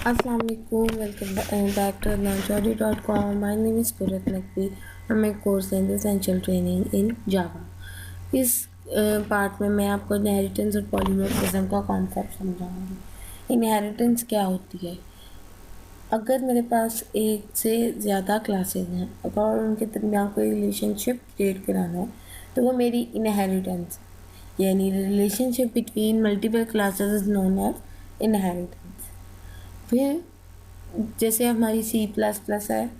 Assalamu alaikum, welcome back to AdnanChaudhary.com. My name is Purat Naqvi and my course is Essential Training in Java. इस part में मैं आपको inheritance और polymorphism का concept समझाऊंगी। Inheritance क्या होती है? अगर मेरे पास एक से ज़्यादा क्लासेस हैं और उनके दरमियान कोई रिलेशनशिप क्रिएट कराना है तो वो मेरी इनहेरिटेंस, यानी relationship between multiple classes is known as inheritance. फिर जैसे हमारी C++ है,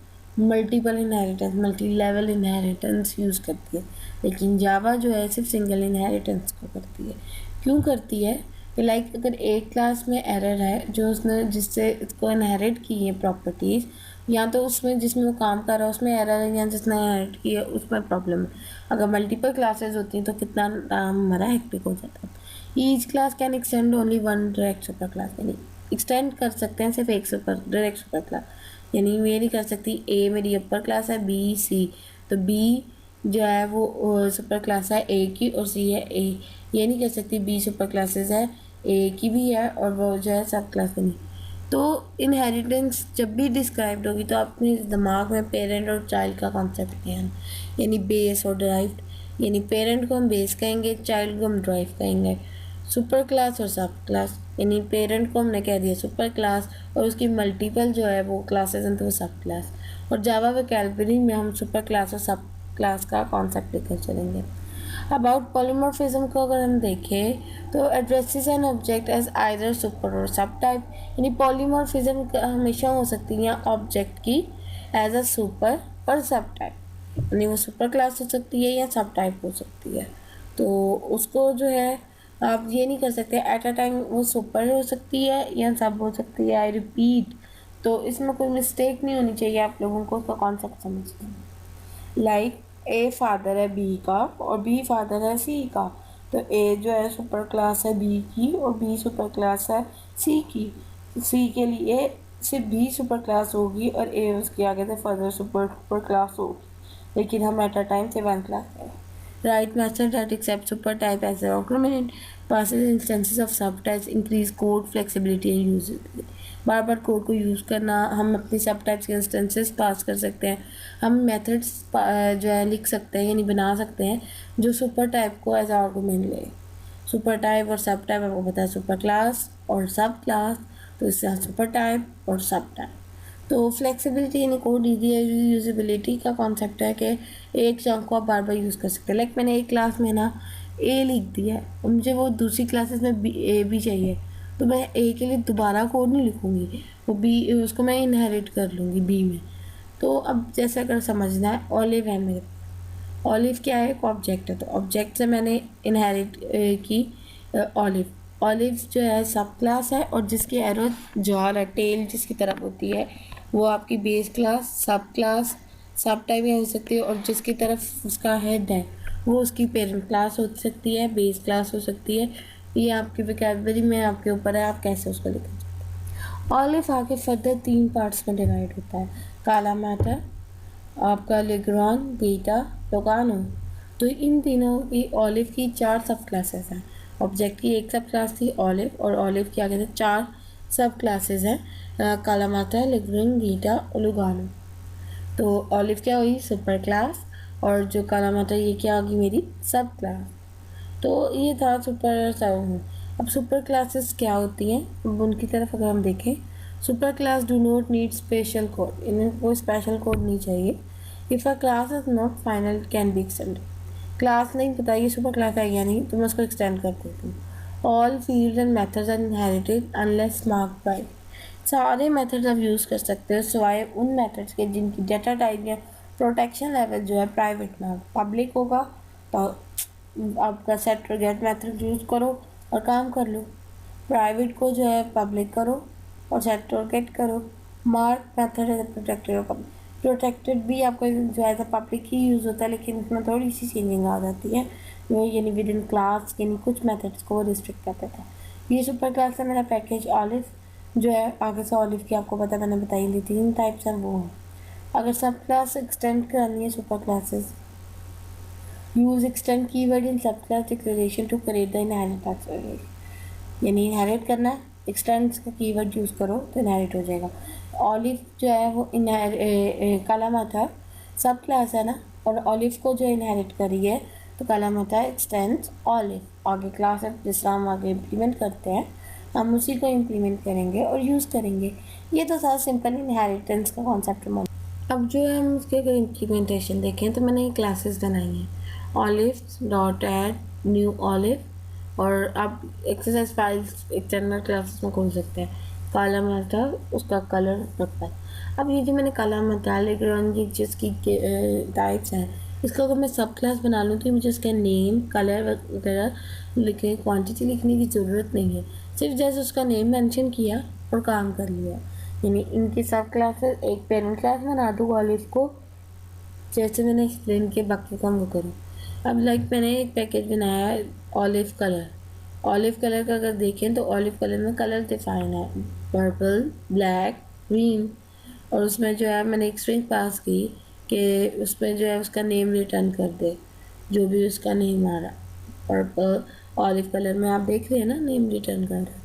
multiple inheritance, multi level inheritance use करती है, लेकिन जावा जो है सिर्फ सिंगल इनहेरिटेंस को करती है। क्यों करती है? कि लाइक अगर एक क्लास में एरर है जो उसने जिससे इसको इनहेरिट की है प्रॉपर्टीज़, या तो उसमें जिसमें वो काम कर रहा है उसमें एरर है या जिसने इनहेरिट की है उसमें प्रॉब्लम है। अगर मल्टीपल क्लासेस होती हैं तो कितना हमारा हेक्टिक हो जाता है। Each class can extend only one direct super class, यानी एक्सटेंड कर सकते हैं सिर्फ एक डायरेक्ट सुपर क्लास, यानी ये नहीं कर सकती ए मेरी अपर क्लास है बी सी, तो बी जो है वो सुपर क्लास है ए की और सी है ए। ये नहीं कर सकती बी सुपर क्लासेस है ए की भी है और वो जो है सब क्लास की नहीं। तो इनहेरिटेंस जब भी डिस्क्राइब्ड होगी तो अपने दिमाग में पेरेंट और चाइल्ड का कॉन्सेप्ट ले आना, यानी बेस और ड्राइव्ड, यानी पेरेंट को हम बेस कहेंगे, चाइल्ड को हम ड्राइव कहेंगे। सुपर क्लास और सब क्लास, यानी पेरेंट को हमने कह दिया सुपर क्लास और उसकी मल्टीपल जो है वो क्लासेस हैं तो वो सब क्लास। और जावा वोकैबुलरी में हम सुपर क्लास और सब क्लास का कॉन्सेप्ट लेकर चलेंगे। अबाउट पॉलीमॉर्फिज्म को अगर हम देखें तो addresses an object as either super और सब टाइप, यानी पॉलीमॉर्फिज्म हमेशा हो सकती है ऑब्जेक्ट की एज अ सुपर और सब टाइप, यानी वो सुपर क्लास हो सकती है या सब टाइप हो सकती है। तो उसको जो है आप ये नहीं कर सकते एट अ टाइम वो सुपर हो सकती है या सब हो सकती है, आई रिपीट। तो इसमें कोई मिस्टेक नहीं होनी चाहिए आप लोगों को उसका कॉन्सेप्ट समझने में। लाइक ए फादर है बी का और बी फादर है सी का, तो ए जो है सुपर क्लास है बी की और बी सुपर क्लास है सी की। सी के लिए सिर्फ बी सुपर क्लास होगी और ए उसके आगे से फर्दर सुपर क्लास होगी, लेकिन हम एट अ टाइम से वन क्लास है। Write method that accepts supertype as an argument, passes instances of subtypes, increase code flexibility and usability। Bar bar code को यूज़ करना, हम अपनी सब टाइप्स के इंस्टेंसेस पास कर सकते हैं, हम मेथड्स जो है लिख सकते हैं यानी बना सकते हैं जो सुपर टाइप को एज आर्गूमेंट ले। सुपर टाइप और सब टाइप आपको पता है, सुपर क्लास और सब क्लास, तो इससे सुपर टाइप और सब टाइप। तो फ्लेक्सिबिलिटी यानी कोड ईजी यूजेबिलिटी का कॉन्सेप्ट है कि एक चंक को आप बार बार यूज़ कर सकते हैं। लाइक मैंने एक क्लास में ना ए लिख दिया है और मुझे वो दूसरी क्लासेस में बी ए भी चाहिए, तो मैं ए के लिए दोबारा कोड नहीं लिखूँगी, वो बी उसको मैं इनहेरिट कर लूँगी बी में। तो अब जैसे अगर समझना है, ऑलिव है मेरे, ऑलिव क्या है? एक ऑब्जेक्ट है, तो ऑब्जेक्ट से मैंने इनहेरिट की ऑलिव। ऑलिव जो है सब क्लास है और जिसकी एरो जॉर है, टेल जिसकी तरफ होती है वो आपकी बेस क्लास, सब टाइप हो सकती है, और जिसकी तरफ उसका हेड है वो उसकी पेरेंट क्लास हो सकती है, बेस क्लास हो सकती है। ये आपकी वोकैबुलरी में आपके ऊपर है आप कैसे उसको लिखें। ऑलिव आगे फर्दर 3 पार्ट्स में डिवाइड होता है, काला मैटर, आपका लेग्रॉन, बीटा, लोगानो। तो इन तीनों की ऑलिव की 4 सब क्लासेस हैं। ऑब्जेक्ट की एक सब क्लास थी ऑलिव और ऑलिव के आगे से 4 सब क्लासेस हैं, कालामाटा, लेग्रॉन, बीटा और लोगानो। तो ऑलिव क्या हुई? सुपर क्लास, और जो कालामाटा ये क्या होगी? मेरी सब क्लास। तो ये था सुपर सब। अब सुपर क्लासेस क्या होती हैं अब उनकी तरफ अगर हम देखें, super class do not need special code, इन्हें कोई स्पेशल कोड नहीं चाहिए। If a class is not final can be extended, class नहीं पता ये सुपर क्लास है या नहीं तो मैं उसको एक्सटेंड कर देती हूँ। All field and methods are inherited unless marked by, सारे मेथड्स आप यूज़ कर सकते हो सिवाय उन मेथड्स के जिनकी डेटा टाइप या प्रोटेक्शन लेवल जो है प्राइवेट ना हो। पब्लिक होगा तो आपका सेट और गेट मेथड यूज़ करो और काम कर लो, प्राइवेट को जो है पब्लिक करो और सेट और गेट करो। मार्क मेथड है प्रोटेक्टेड और पब्लिक, प्रोटेक्टेड भी आपका जो है पब्लिक ही यूज़ होता है, लेकिन इसमें थोड़ी सी चेंजिंग आ जाती है, वो यानी विद इन क्लास यानी कुछ मेथड्स को रिस्ट्रिक्ट कर देता है। ये सुपर क्लास है मेरा पैकेज ऑलिव जो है, आगे से ऑलिव की आपको पता मैंने बताई दी 3 टाइप्स हैं वो हैं। अगर सब क्लास एक्सटेंड करनी है super classes, use extend keyword in subclass declaration to create the inherit, यानी इनहेरिट करना है एक्सटेंड्स का कीवर्ड यूज़ करो तो इनहेरिट हो जाएगा। ऑलिव जो है वो काला माथा सब क्लास है ना, और ऑलिव को जो इनहेरिट करी है तो काला माथा एक्सटेंड्स ऑलिव। आगे क्लास है जिस तरह हम आगे इम्प्लीमेंट करते हैं हम उसी को इम्प्लीमेंट करेंगे और यूज़ करेंगे। ये तो था सिंपल इनहेरिटेंस का कॉन्सेप्ट। अब जो है हम उसके अगर इम्प्लीमेंटेशन देखें तो मैंने क्लासेस बनाई हैं olive dot add new olive, और आप एक्सरसाइज फाइल्स एक्सटर्नल क्लासेस में खोल सकते हैं। काला माथा उसका कलर पर्पल। अब ये जो मैंने काला माथा लेग्रांज जिसकी टाइप्स हैं, इसका अगर मैं सब क्लास बना लूँ तो मुझे उसका नेम कलर वगैरह लिखे क्वांटिटी लिखने की ज़रूरत नहीं है, सिर्फ जैसे उसका नेम मेंशन किया और काम कर लिया। यानी इनकी सब क्लासेस एक पेरेंट क्लास बना दूँ ऑलिव को, जैसे मैंने एक्सप्लेन किया बाकी काम वो करूँ। अब लाइक मैंने एक पैकेज बनाया है ऑलिव कलर। ऑलिव कलर का अगर देखें तो ऑलिव कलर में कलर डिफाइन है पर्पल ब्लैक ग्रीन, और उसमें जो है मैंने एक स्ट्रिंग पास की कि उसमें जो है उसका नेम रिटर्न कर दे, जो भी उसका नेम आ रहा पर्पल ऑलिव कलर में आप देख रहे हैं ना नेम रिटर्न कर रहा।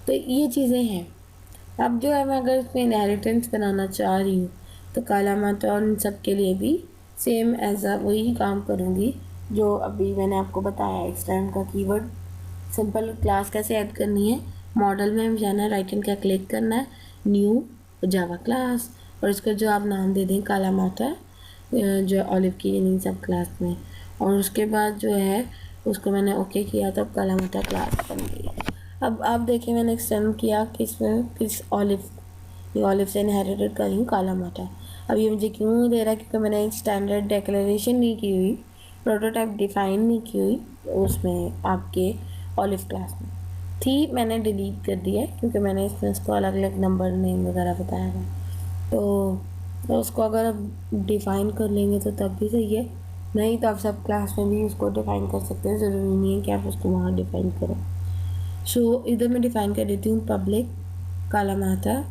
तो ये चीज़ें हैं। अब जो है मैं अगर इसमें इनहेरिटेंस बनाना चाह रही हूँ तो काला माथा और इन सब के लिए भी सेम एज वही काम करूँगी जो अभी मैंने आपको बताया। एक्सटेंड का कीवर्ड सिंपल क्लास कैसे ऐड करनी है, मॉडल में जाना है, राइट हैंड का क्लिक करना है, न्यू जावा क्लास, और इसको जो आप नाम दे दें काला माथा जो ऑलिव की इन सब क्लास में, और उसके बाद जो है उसको मैंने ओके किया तो काला माथा क्लास बन गई। अब आप देखिए मैंने एक्सटेंड किया किस ऑलिव से इनहेरिटेड कर रही हूँ काला माथा। अब ये मुझे क्यों दे रहा है, क्योंकि मैंने एक स्टैंडर्ड डिक्लेरेशन नहीं की हुई, प्रोटोटाइप डिफाइन नहीं की हुई उसमें आपके ऑलिव क्लास में थी, मैंने डिलीट कर दिया है क्योंकि मैंने इसमें उसको अलग अलग नंबर नेम वगैरह बताया है। तो उसको अगर आप डिफ़ाइन कर लेंगे तो तब भी सही है, नहीं तो आप सब क्लास में भी उसको डिफ़ाइन कर सकते हैं, ज़रूरी नहीं है कि आप उसको वहाँ डिफ़ाइन करें। सो इधर मैं डिफ़ाइन कर देती हूँ पब्लिक काला माथा,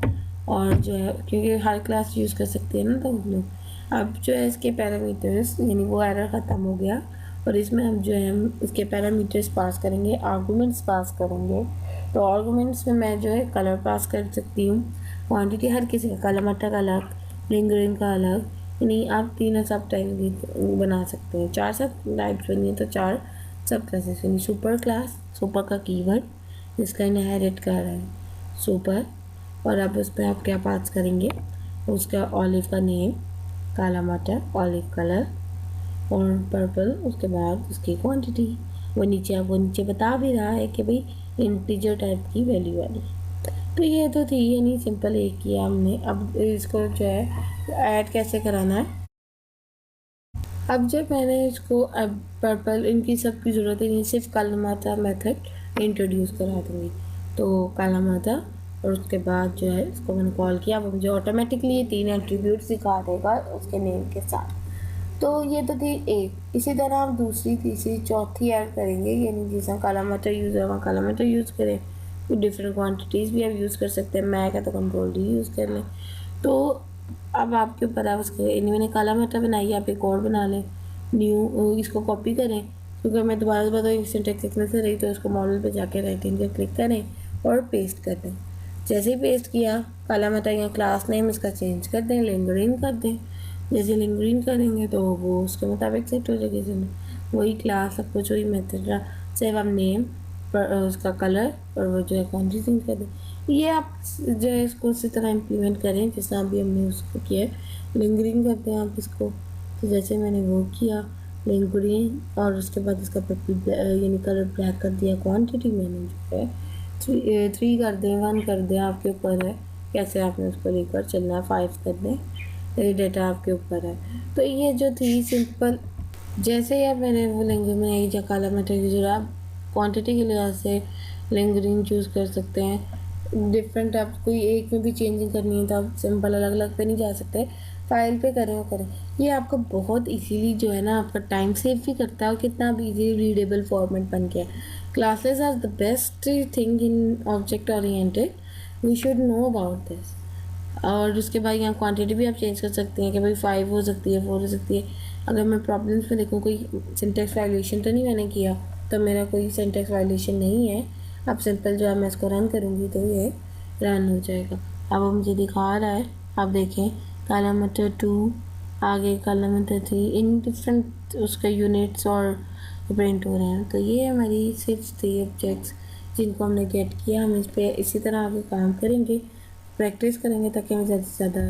और जो है क्योंकि हर क्लास यूज़ कर सकते हैं ना तो हम लोग। अब जो है इसके पैरामीटर्स यानी वो एरर ख़त्म हो गया, और इसमें हम जो है हम इसके पैरामीटर्स पास करेंगे, आर्गूमेंट्स पास करेंगे। तो आर्गूमेंट्स में मैं जो है कलर पास कर सकती हूँ, क्वांटिटी हर किसी का काला माथा का अलग, लिंगरिंग का अलग, यानी आप तीनों सब टाइप भी बना सकते हैं। 4 सब टाइप्स बनी है तो 4 सब क्लासेस यानी सुपर क्लास, सुपर का कीवर्ड जिसका इनहेरिट कर रहा है सुपर, और अब उस पर आप क्या पास करेंगे, उसका ऑलिव का नेम काला माथा ऑलिव कलर और पर्पल, उसके बाद उसकी क्वांटिटी वो नीचे बता भी रहा है कि भाई इंटीजर टाइप की वैल्यू वाली। तो ये तो थी यानी सिंपल एक किया हमने। अब इसको जो है ऐड कैसे कराना है, अब जब मैंने इसको अब पर्पल इनकी सब की ज़रूरत ही नहीं, सिर्फ काला माथा मेथड इंट्रोड्यूस करा दूँगी। तो काला माथा और उसके बाद जो है इसको मैंने कॉल किया, अब मुझे ऑटोमेटिकली ये 3 एट्रीब्यूट्स दिखा देगा उसके नेम के साथ। तो ये तो थी एक। इसी तरह हम दूसरी तीसरी चौथी ऐड करेंगे, यानी जैसा काला मटर यूज़ है वहाँ काला मटर यूज़ करें, डिफरेंट क्वांटिटीज़ भी आप यूज़ कर सकते हैं, मैं क्या तो कंट्रोल डी यूज़ कर लें। तो अब आपके ऊपर है उसके, यानी मैंने काला मटर बनाई, आप एक और बना लें न्यू, इसको कॉपी करें क्योंकि मैं दोबारा सिंटेक्स सीखने से रही, तो उसको मॉडल पे जाके राइट हैंड पे क्लिक करें और पेस्ट कर दें। जैसे ही पेस्ट किया काला मटर या क्लास नेम इसका चेंज कर दें, लिंगरिंग कर दें। जैसे लिंगरिंग करेंगे तो वो उसके मुताबिक सेट हो जाएगी, चलो वही क्लास सब कुछ वही मेथड रहा, सिर्फ हम नेम पर उसका कलर और वो जो है क्वांटिटी चेंज कर दें। ये आप जो है इसको उसी तरह इम्प्लीमेंट करें जिस तरह अभी हमने उसको किया है। लिंगरिंग करते हैं आप इसको, तो जैसे मैंने वो किया लिंगरिंग और उसके बाद इसका यानी कलर ब्लैक कर दिया, क्वान्टिटी मैंने जो है 3 कर दें 1 कर दें, आपके ऊपर है कैसे आपने उसको लेकर चलना है, 5 कर दें, ये डेटा आपके ऊपर है। तो ये जो थी सिंपल, जैसे ही आप मैंने वो लिंगरिंग में आई जो काला मटर की जरूरत, आप क्वांटिटी के लिहाज से लिंगरिंग चूज़ कर सकते हैं। डिफरेंट आप कोई एक में भी चेंजिंग करनी है तो आप सिंपल अलग अलग पे नहीं जा सकते, फाइल पे करें वो करें। ये आपको बहुत इजीली जो है ना आपका टाइम सेव भी करता है और कितना भी इजीली रीडेबल फॉर्मेट बन गया है। Classes are the best thing in object oriented, we should know about this. और उसके बाद यहाँ क्वांटिटी भी आप चेंज कर सकते हैं कि भाई 5 हो सकती है 4 हो सकती है। अगर मैं प्रॉब्लम्स में देखूँ कोई सिंटेक्स वायलेशन तो नहीं मैंने किया, तो मेरा कोई सिंटेक्स वायलेशन नहीं है, अब सिंपल जो है मैं इसको रन करूँगी तो ये रन हो जाएगा। अब वो मुझे दिखा रहा है, आप देखें कालामटर 2, आगे कालामटर 3, इन डिफरेंट उसके यूनिट्स और प्रिंट हो रहे हैं। तो ये हमारी सिर्फ 3 ऑब्जेक्ट्स जिनको हमने गेट किया। हम इस पर इसी तरह आगे काम करेंगे, प्रैक्टिस करेंगे ताकि हमें ज़्यादा से ज़्यादा